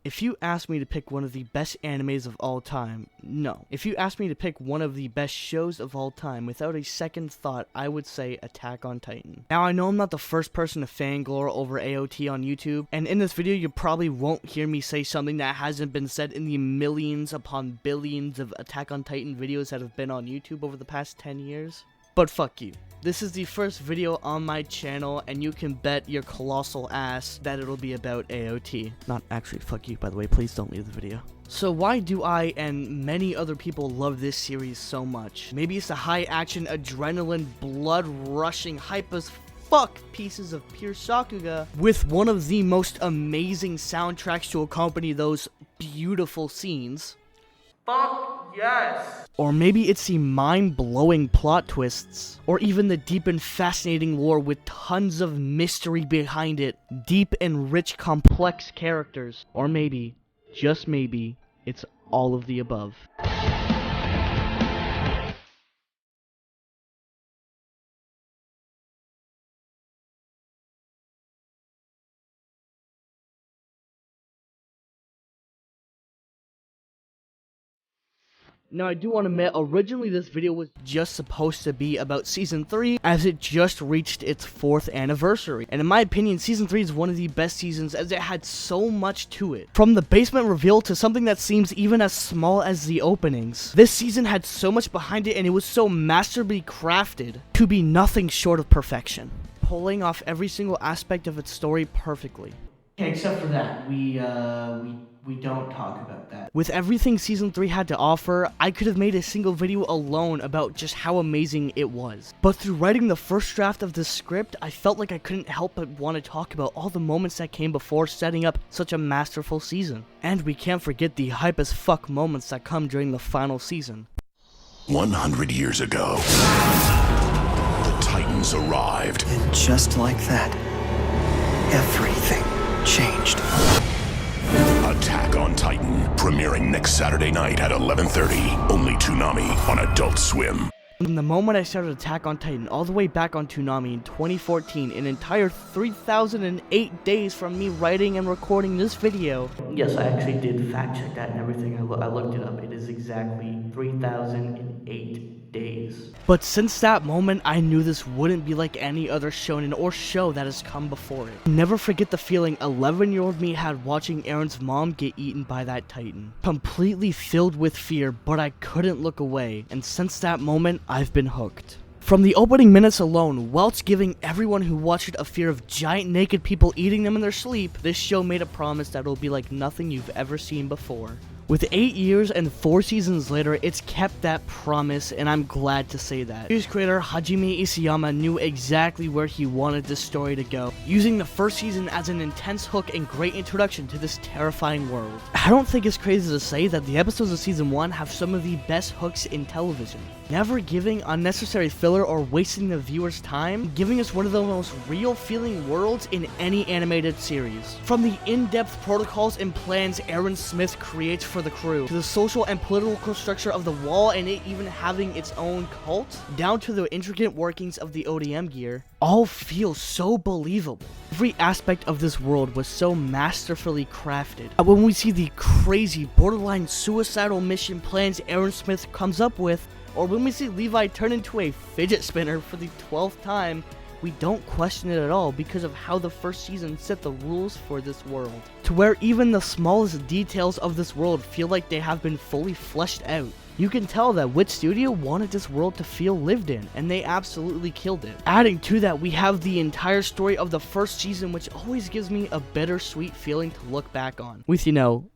If you ask me to pick one of the best animes of all time, no. If you ask me to pick one of the best shows of all time, without a second thought, I would say Attack on Titan. Now, I know I'm not the first person to fangirl over AOT on YouTube, and in this video, you probably won't hear me say something that hasn't been said in the millions upon billions of Attack on Titan videos that have been on YouTube over the past 10 years. But fuck you. This is the first video on my channel, and you can bet your colossal ass that it'll be about AOT. Not actually, fuck you, by the way, please don't leave the video. So why do I and many other people love this series so much? Maybe it's the high action, adrenaline, blood rushing, hype as fuck pieces of pure Sakuga with one of the most amazing soundtracks to accompany those beautiful scenes. Fuck yes! Or maybe it's the mind-blowing plot twists, or even the deep and fascinating lore with tons of mystery behind it, deep and rich complex characters, or maybe, just maybe, it's all of the above. Now, I do want to admit, originally this video was just supposed to be about Season 3, as it just reached its 4th anniversary. And in my opinion, Season 3 is one of the best seasons, as it had so much to it. From the basement reveal to something that seems even as small as the openings. This season had so much behind it, and it was so masterfully crafted to be nothing short of perfection. Pulling off every single aspect of its story perfectly. Okay, except for that, we don't talk about that. With everything Season 3 had to offer, I could have made a single video alone about just how amazing it was. But through writing the first draft of this script, I felt like I couldn't help but want to talk about all the moments that came before setting up such a masterful season. And we can't forget the hype as fuck moments that come during the final season. 100 years ago, the Titans arrived. And just like that, everything changed. Attack on Titan, premiering next Saturday night at 11:30, only Toonami on Adult Swim. From the moment I started Attack on Titan all the way back on Toonami in 2014, an entire 3,008 days from me writing and recording this video. Yes, I actually did fact check that and everything. I looked it up. It is exactly 3,008 days. But since that moment, I knew this wouldn't be like any other shonen or show that has come before it. Never forget the feeling 11-year-old me had watching Eren's mom get eaten by that Titan. Completely filled with fear, but I couldn't look away, and since that moment, I've been hooked. From the opening minutes alone, whilst giving everyone who watched it a fear of giant naked people eating them in their sleep, this show made a promise that it'll be like nothing you've ever seen before. With 8 years and 4 seasons later, it's kept that promise, and I'm glad to say that. Series creator Hajime Isayama knew exactly where he wanted this story to go, using the first season as an intense hook and great introduction to this terrifying world. I don't think it's crazy to say that the episodes of Season 1 have some of the best hooks in television. Never giving unnecessary filler or wasting the viewer's time, giving us one of the most real-feeling worlds in any animated series. From the in-depth protocols and plans Aaron Smith creates for the crew, to the social and political structure of the wall and it even having its own cult, down to the intricate workings of the ODM gear, all feel so believable. Every aspect of this world was so masterfully crafted. And when we see the crazy, borderline suicidal mission plans Aaron Smith comes up with, or when we see Levi turn into a fidget spinner for the 12th time, we don't question it at all because of how the first season set the rules for this world. To where even the smallest details of this world feel like they have been fully fleshed out. You can tell that Wit Studio wanted this world to feel lived in, and they absolutely killed it. Adding to that, we have the entire story of the first season, which always gives me a bittersweet feeling to look back on. With,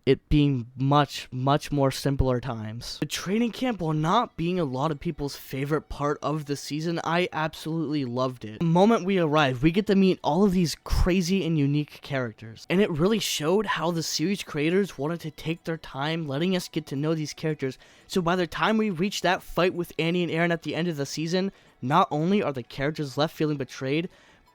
it being much more simpler times. The training camp, while not being a lot of people's favorite part of the season, I absolutely loved it. The moment we arrive, we get to meet all of these crazy and unique characters. And it really showed how the series creators wanted to take their time letting us get to know these characters, so by the time we reach that fight with Annie and Eren at the end of the season, not only are the characters left feeling betrayed,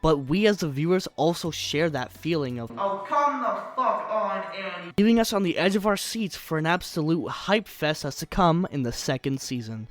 but we as the viewers also share that feeling of, oh, come the fuck on, Annie, leaving us on the edge of our seats for an absolute hype fest that's to come in the second season.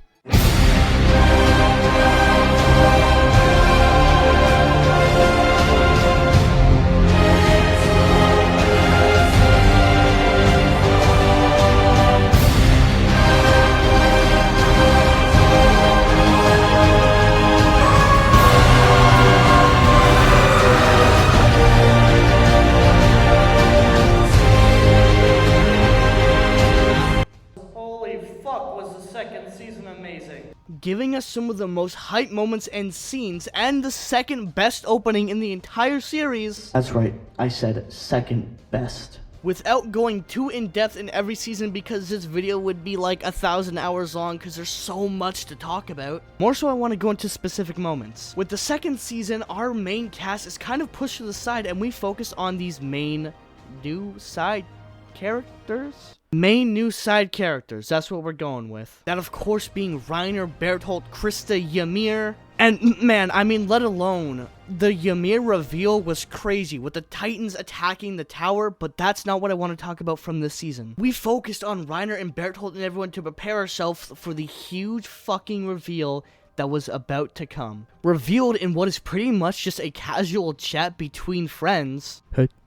second season amazing, giving us some of the most hype moments and scenes, and the second best opening in the entire series. That's right, I said second best. Without going too in-depth in every season, because this video would be like 1,000 hours long because there's so much to talk about. More so I want to go into specific moments. With the second season, our main cast is kind of pushed to the side and we focus on these main new side characters? Main new side characters, that's what we're going with. That of course being Reiner, Bertolt, Krista, Ymir, and man, I mean, let alone, the Ymir reveal was crazy with the Titans attacking the tower, but that's not what I want to talk about from this season. We focused on Reiner and Bertolt and everyone to prepare ourselves for the huge fucking reveal that was about to come. Revealed in what is pretty much just a casual chat between friends.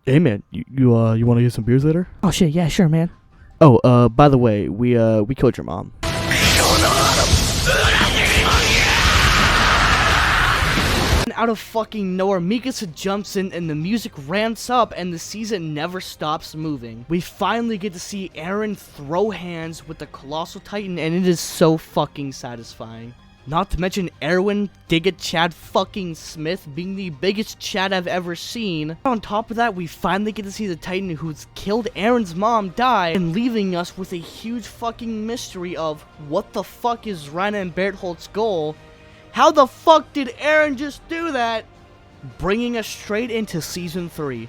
Hey man, you want to get some beers later? Oh shit, yeah, sure man. Oh, by the way, we killed your mom. Out of fucking nowhere, Mikasa jumps in and the music ramps up and the season never stops moving. We finally get to see Eren throw hands with the Colossal Titan and it is so fucking satisfying. Not to mention Erwin Digga Chad fucking Smith being the biggest Chad I've ever seen. On top of that, we finally get to see the Titan who's killed Eren's mom die, and leaving us with a huge fucking mystery of what the fuck is Reiner and Bertholt's goal? How the fuck did Eren just do that? Bringing us straight into Season 3.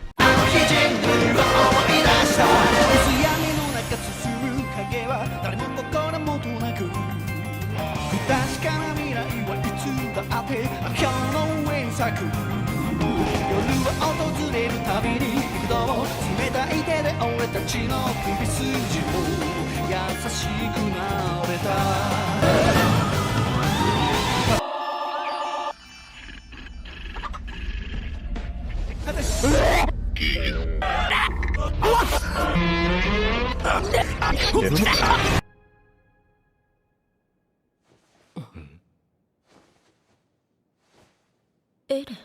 Eren.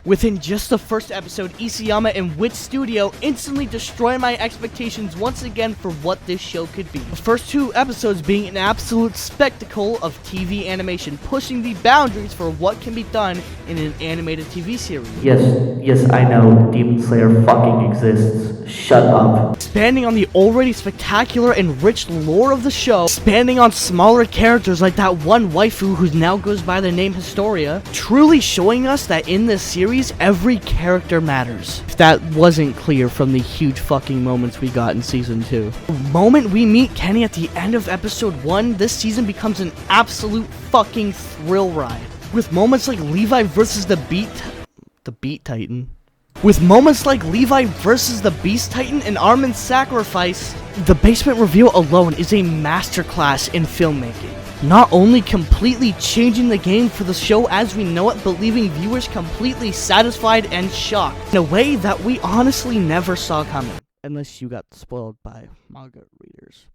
Within just the first episode, Isayama and Wit Studio instantly destroy my expectations once again for what this show could be. The first two episodes being an absolute spectacle of TV animation, pushing the boundaries for what can be done in an animated TV series. Yes, I know, Demon Slayer fucking exists. Shut up. Expanding on the already spectacular and rich lore of the show, expanding on smaller characters like that one waifu who now goes by the name Historia, truly showing us that in this series, every character matters. If that wasn't clear from the huge fucking moments we got in Season 2. The moment we meet Kenny at the end of Episode 1, this season becomes an absolute fucking thrill ride. With moments like Levi versus the Beat Titan. With moments like Levi versus the Beast Titan and Armin's sacrifice, the basement reveal alone is a masterclass in filmmaking. Not only completely changing the game for the show as we know it, but leaving viewers completely satisfied and shocked in a way that we honestly never saw coming. Unless you got spoiled by manga readers.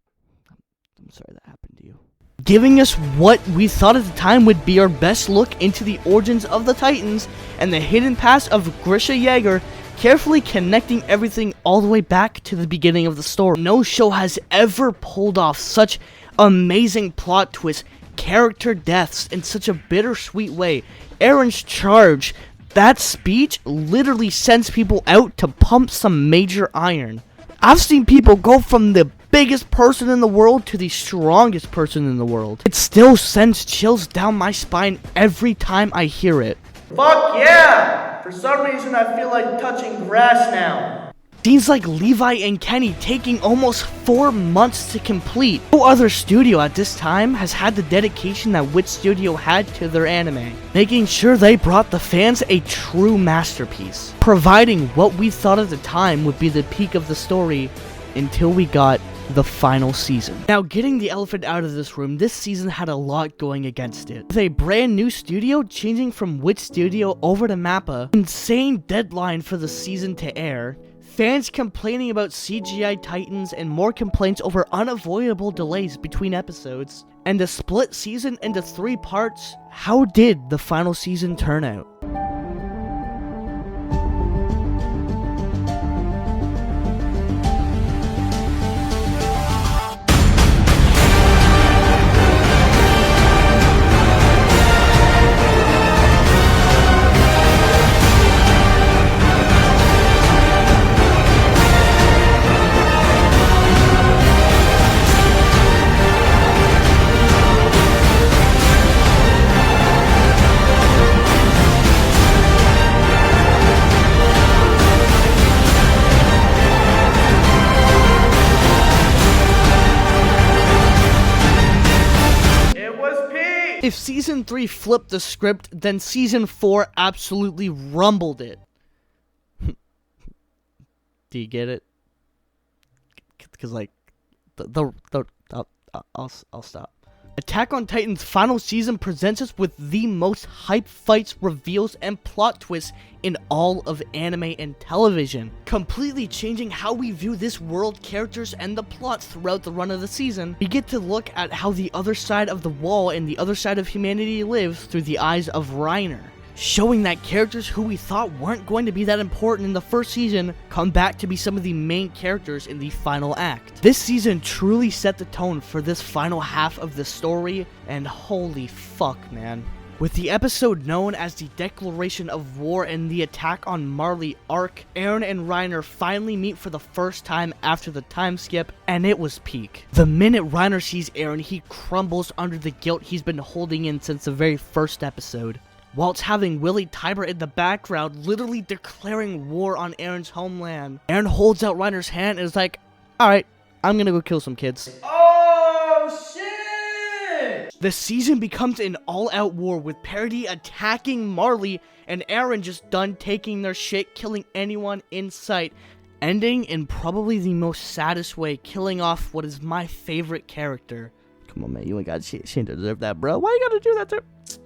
I'm sorry that happened to you. Giving us what we thought at the time would be our best look into the origins of the Titans and the hidden past of Grisha Yeager, carefully connecting everything all the way back to the beginning of the story. No show has ever pulled off such amazing plot twists, character deaths in such a bittersweet way. Eren's charge, that speech literally sends people out to pump some major iron. I've seen people go from the biggest person in the world to the strongest person in the world. It still sends chills down my spine every time I hear it. Fuck yeah! For some reason I feel like touching grass now. Scenes like Levi and Kenny taking almost 4 months to complete. No other studio at this time has had the dedication that Wit Studio had to their anime, making sure they brought the fans a true masterpiece, providing what we thought at the time would be the peak of the story until we got the final season. Now, getting the elephant out of this room, this season had a lot going against it. With a brand new studio changing from Wit Studio over to Mappa, insane deadline for the season to air, fans complaining about CGI Titans, and more complaints over unavoidable delays between episodes, and a split season into 3 parts, how did the final season turn out? If Season 3 flipped the script, then Season 4 absolutely rumbled it. Do you get it? Because, like, I'll stop. Attack on Titan's final season presents us with the most hype fights, reveals, and plot twists in all of anime and television, completely changing how we view this world, characters, and the plots throughout the run of the season. We get to look at how the other side of the wall and the other side of humanity lives through the eyes of Reiner, showing that characters who we thought weren't going to be that important in the first season come back to be some of the main characters in the final act. This season truly set the tone for this final half of the story, and holy fuck, man. With the episode known as the Declaration of War and the Attack on Marley arc, Eren and Reiner finally meet for the first time after the time skip, and it was peak. The minute Reiner sees Eren, he crumbles under the guilt he's been holding in since the very first episode, whilst having Willy Tiber in the background literally declaring war on Eren's homeland. Eren holds out Reiner's hand and is like, alright, I'm gonna go kill some kids. Oh shit! The season becomes an all-out war with Parody attacking Marley and Eren just done taking their shit, killing anyone in sight, ending in probably the most saddest way, killing off what is my favorite character. Come on, man, you ain't got shit. She didn't deserve that, bro. Why you gotta do that to her?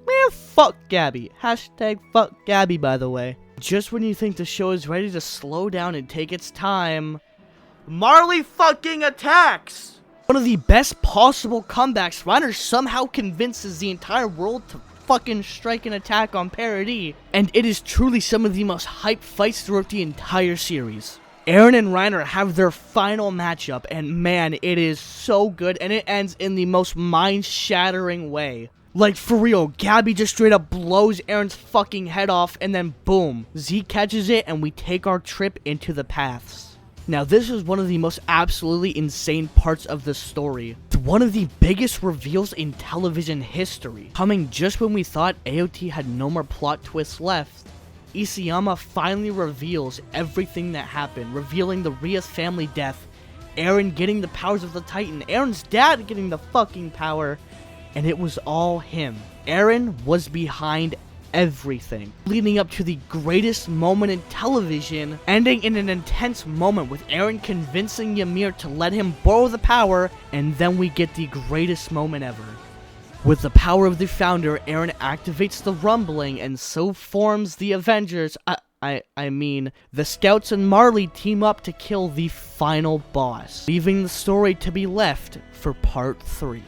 Man, fuck Gabby. Hashtag fuck Gabby, by the way. Just when you think the show is ready to slow down and take its time, Marley fucking attacks! One of the best possible comebacks, Reiner somehow convinces the entire world to fucking strike an attack on Parody, and it is truly some of the most hyped fights throughout the entire series. Eren and Reiner have their final matchup, and man, it is so good, and it ends in the most mind-shattering way. Like, for real, Gabby just straight up blows Eren's fucking head off, and then boom, Zeke catches it, and we take our trip into the paths. Now, this is one of the most absolutely insane parts of the story. It's one of the biggest reveals in television history, coming just when we thought AOT had no more plot twists left. Isayama finally reveals everything that happened, revealing the Rias family death, Eren getting the powers of the Titan, Eren's dad getting the fucking power, and it was all him. Eren was behind everything, leading up to the greatest moment in television, ending in an intense moment with Eren convincing Ymir to let him borrow the power, and then we get the greatest moment ever. With the power of the Founder, Eren activates the rumbling, and so forms the Avengers. I mean, the Scouts and Marley team up to kill the final boss, leaving the story to be left for part 3.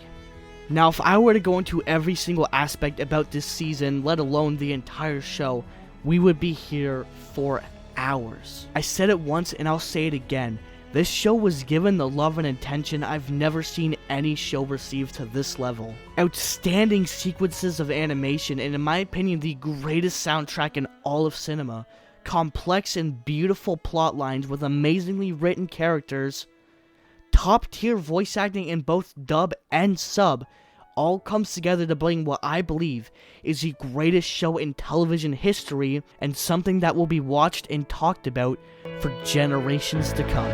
Now, if I were to go into every single aspect about this season, let alone the entire show, we would be here for hours. I said it once and I'll say it again. This show was given the love and attention I've never seen any show receive to this level. Outstanding sequences of animation, and in my opinion, the greatest soundtrack in all of cinema. Complex and beautiful plot lines with amazingly written characters. Top tier voice acting in both dub and sub. All comes together to bring what I believe is the greatest show in television history, and something that will be watched and talked about for generations to come.